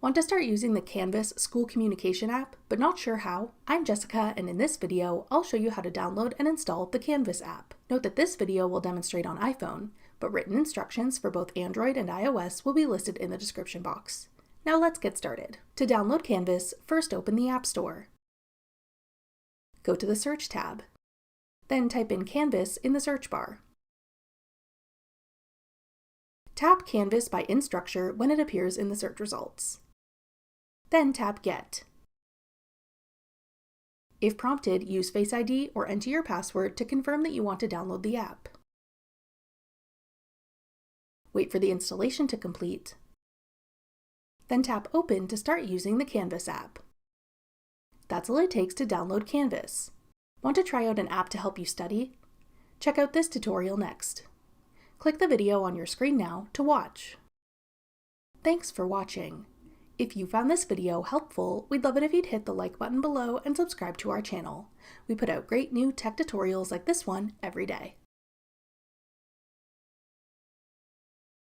Want to start using the Canvas school communication app, but not sure how? I'm Jessica, and in this video, I'll show you how to download and install the Canvas app. Note that this video will demonstrate on iPhone, but written instructions for both Android and iOS will be listed in the description box. Now let's get started. To download Canvas, first open the App Store. Go to the Search tab. Then type in Canvas in the search bar. Tap Canvas by Instructure when it appears in the search results. Then tap Get. If prompted, use Face ID or enter your password to confirm that you want to download the app. Wait for the installation to complete. Then tap Open to start using the Canvas app. That's all it takes to download Canvas. Want to try out an app to help you study? Check out this tutorial next. Click the video on your screen now to watch. Thanks for watching. If you found this video helpful, we'd love it if you'd hit the like button below and subscribe to our channel. We put out great new tech tutorials like this one every day.